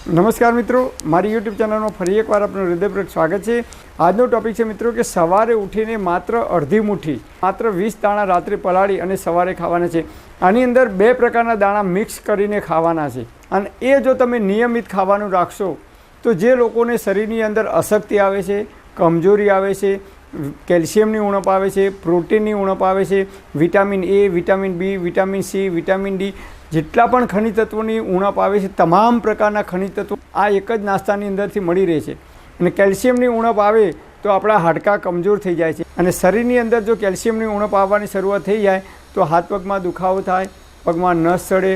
નમસ્કાર મિત્રો, મારી યુટ્યુબ ચેનલમાં ફરી એકવાર આપનું હૃદયપૂર્વક સ્વાગત છે। આજનો ટોપિક છે મિત્રો કે સવારે ઉઠીને માત્ર અડધી મુઠ્ઠી માત્ર 20 દાણા રાત્રે પલાળી અને સવારે ખાવાના છે। આની અંદર 2 પ્રકારના દાણા મિક્સ કરીને ખાવાના છે અને એ જો તમે નિયમિત ખાવાનું રાખશો તો જે લોકોને શરીરની અંદર અશક્તિ આવે છે, કમજોરી આવે છે, કેલ્શિયમની ઉણપ આવે છે, પ્રોટીનની ઉણપ આવે છે, vitamin A, vitamin B, vitamin C, vitamin D જેટલા પણ ખનિજ તત્વોની ઉણપ આવે છે, તમામ પ્રકારના ખનિજ તત્વો આ એક જ નાસ્તાની અંદરથી મળી રહે છે। અને કેલ્શિયમની ઉણપ આવે તો આપણા હાડકાં કમજોર થઈ જાય છે અને શરીરની અંદર જો કેલ્શિયમની ઉણપ આવવાની શરૂઆત થઈ જાય તો હાથ પગમાં દુખાવો થાય, પગમાં નસ ચડે,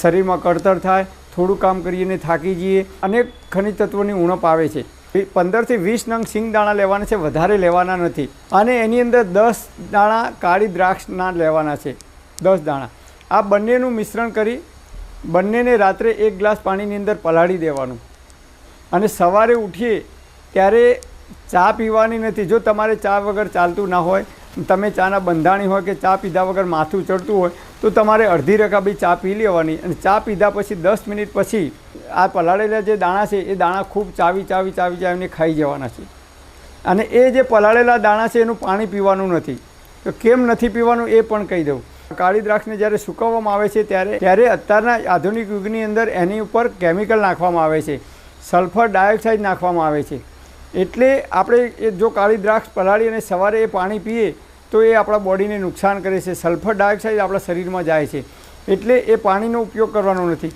શરીરમાં કળતર થાય, થોડું કામ કરીને થાકી જઈએ, અનેક ખનિજ તત્વોની ઉણપ આવે છે। 15 થી 20 નંગ સિંગ દાણા લેવાના છે, વધારે લેવાના નથી। અને એની અંદર 10 દાણા કાળી દ્રાક્ષના લેવાના છે, 10 દાણા। આ બંનેનું મિશ્રણ કરી બંનેને રાત્રે 1 ગ્લાસ પાણીની અંદર પલાળી દેવાનું અને સવારે ઉઠીએ ત્યારે ચા પીવાની નથી। જો તમારે ચા વગર ચાલતું ના હોય, તમે ચાના બંધાણી હોય કે ચા પીધા વગર માથું ચડતું હોય તો તમારે અડધી રકાબી ચા પી લેવાની અને ચા પીધા પછી 10 મિનિટ પછી આ પલાળેલા જે દાણા છે એ દાણા ખૂબ ચાવીને ખાઈ જવાના છે। અને એ જે પલાળેલા દાણા છે એનું પાણી પીવાનું નથી। તો કેમ નથી પીવાનું એ પણ કહી દઉં। કાળી દ્રાક્ષને જ્યારે સૂકવવામાં આવે છે ત્યારે અત્યારના આધુનિક યુગની અંદર એની ઉપર કેમિકલ નાખવામાં આવે છે, સલ્ફર ડાયોક્સાઇડ નાખવામાં આવે છે। એટલે આપણે જો કાળી દ્રાક્ષ પલાળી અને સવારે એ પાણી પીએ તો એ આપણા બોડીને નુકસાન કરે છે, સલ્ફર ડાયોક્સાઇડ આપણા શરીરમાં જાય છે, એટલે એ પાણીનો ઉપયોગ કરવાનો નથી।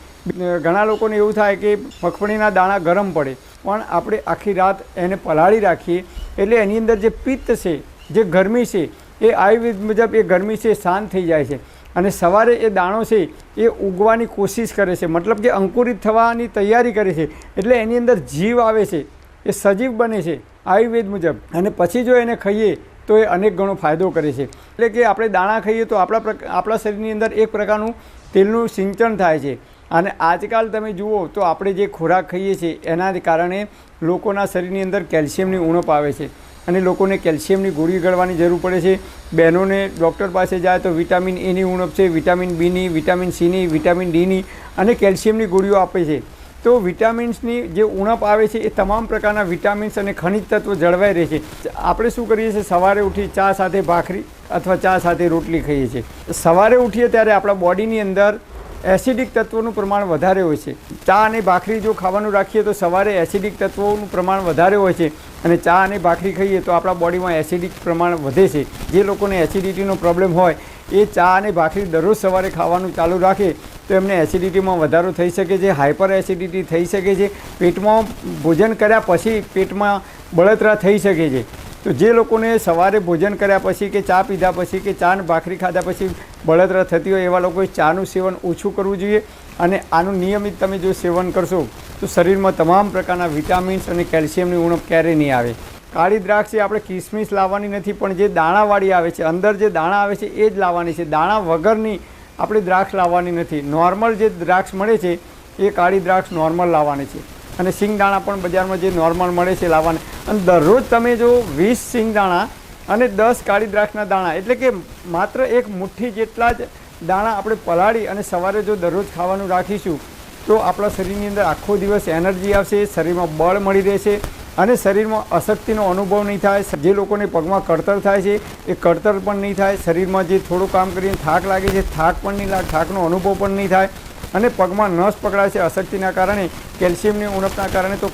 ઘણા લોકોને એવું થાય કે મગફળીના દાણા ગરમ પડે, પણ આપણે આખી રાત એને પલાળી રાખીએ એટલે એની અંદર જે પિત્ત છે, જે ગરમી છે, એ આયુર્વેદ મુજબ એ ગરમી છે શાંત થઈ જાય છે અને સવારે એ દાણો છે એ ઉગવાની કોશિશ કરે છે, મતલબ કે અંકુરિત થવાની તૈયારી કરે છે, એટલે એની અંદર જીવ આવે છે, એ સજીવ બને છે આયુર્વેદ મુજબ। અને પછી જો એને ખાઈએ તો એ અનેક ગણો ફાયદો કરે છે। એટલે કે આપણે દાણા ખાઈએ તો આપણા શરીરની અંદર એક પ્રકારનું તેલનું સિંચન થાય છે। અને આજકાલ તમે જુઓ તો આપણે જે ખોરાક ખાઈએ છીએ એના કારણે લોકોના શરીરની અંદર કેલ્શિયમની ઉણપ આવે છે અને લોકોને કેલ્શિયમની ગોળી ગળવાની જરૂર પડે છે। બહેનોને ડૉક્ટર પાસે જાય તો વિટામિન એની ઉણપ છે, વિટામિન બીની, વિટામિન સીની, વિટામિન ડીની અને કેલ્શિયમની ગોળીઓ આપે છે। તો વિટામિન્સની જે ઉણપ આવે છે એ તમામ પ્રકારના વિટામિન્સ અને ખનિજ તત્વો જળવાઈ રહે છે। આપણે શું કરીએ છીએ, સવારે ઉઠી ચા સાથે ભાખરી અથવા ચા સાથે રોટલી ખાઈએ છીએ। સવારે ઉઠીએ ત્યારે આપણા બોડીની અંદર એસિડિક તત્વોનું પ્રમાણ વધારે હોય છે। ચા અને ભાખરી જો ખાવાનું રાખીએ તો સવારે એસિડિક તત્વોનું પ્રમાણ વધારે હોય છે અને ચા અને ભાખરી ખાઈએ તો આપણા બોડીમાં એસિડિક પ્રમાણ વધે છે। જે લોકોને એસિડિટીનો પ્રોબ્લેમ હોય એ ચા અને ભાખરી દરરોજ સવારે ખાવાનું ચાલુ રાખે તો એમને એસિડિટીમાં વધારો થઈ શકે છે, હાઇપર એસિડિટી થઈ શકે છે, પેટમાં ભોજન કર્યા પછી પેટમાં બળતરા થઈ શકે છે। તો જે લોકોને સવારે ભોજન કર્યા પછી કે ચા પીધા પછી કે ચા અને ભાખરી ખાધા પછી બળતરા થતી હોય એવા લોકોએ ચાનું સેવન ઓછું કરવું જોઈએ અને આનું નિયમિત તમે જો સેવન કરશો તો શરીરમાં તમામ પ્રકારના વિટામિન્સ અને કેલ્શિયમની ઉણપ ક્યારેય નહીં આવે। કાળી દ્રાક્ષ એ આપણે કિસમિસ લાવવાની નથી, પણ જે દાણાવાળી આવે છે, અંદર જે દાણા આવે છે એ જ લાવવાની છે, દાણા વગરની આપણે દ્રાક્ષ લાવવાની નથી। નોર્મલ જે દ્રાક્ષ મળે છે એ કાળી દ્રાક્ષ નોર્મલ લાવવાની છે અને સિંગ દાણા પણ બજારમાં જે નોર્મલ મળે છે લાવવાના। અને દરરોજ તમે જો 20 સિંગ દાણા અને 10 કાળી દ્રાક્ષના દાણા એટલે કે માત્ર 1 મુઠ્ઠી જેટલા જ દાણા આપણે પલાળી અને સવારે જો દરરોજ ખાવાનું રાખીશું તો આપણા શરીરની અંદર આખો દિવસ એનર્જી આવશે, શરીરમાં બળ મળી રહેશે અને શરીરમાં અશક્તિનો અનુભવ નહીં થાય। જે લોકોને પગમાં કળતર થાય છે એ કળતર પણ નહીં થાય, શરીરમાં જે થોડું કામ કરીને થાક લાગે છે થાક પણ નહીં લાગે, થાકનો અનુભવ પણ નહીં થાય અને પગમાં નસ પકડાય છે અશક્તિના કારણે, કેલ્શિયમની ઉણપના કારણે, તો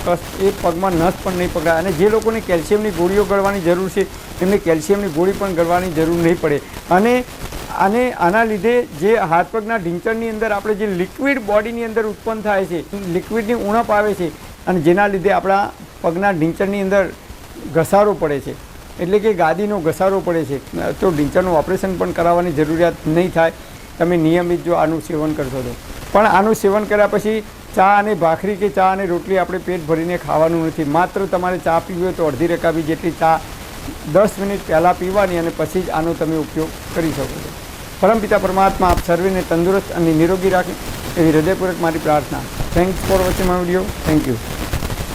એ પગમાં નસ પણ નહીં પકડાય। અને જે લોકોને કેલ્શિયમની ગોળીઓ ગળવાની જરૂર છે એમને કેલ્શિયમની ગોળી પણ ગળવાની જરૂર નહીં પડે। અને આના લીધે જે હાથ પગના ઢીંચણની અંદર આપણે જે લિક્વિડ બોડીની અંદર ઉત્પન્ન થાય છે, લિક્વિડની ઉણપ આવે છે અને જેના લીધે આપણા પગના ઢીંચણની અંદર ઘસારો પડે છે, એટલે કે ગાદીનો ઘસારો પડે છે, તો ઢીંચણનું ઓપરેશન પણ કરાવવાની જરૂરિયાત નહીં થાય તમે નિયમિત જો આનું સેવન કરશો તો। પણ આનું સેવન કર્યા પછી ચા અને ભાખરી કે ચા અને રોટલી આપણે પેટ ભરીને ખાવાનું નથી। માત્ર તમારે ચા પીવી હોય તો અડધી રકાબી જેટલી ચા 10 મિનિટ પહેલાં પીવાની અને પછી જ આનો તમે ઉપયોગ કરી શકો છો। પરમપિતા પરમાત્મા આપ સર્વેને તંદુરસ્ત અને નિરોગી રાખે એવી હૃદયપૂર્વક મારી પ્રાર્થના। Thanks for watching my video. Thank you.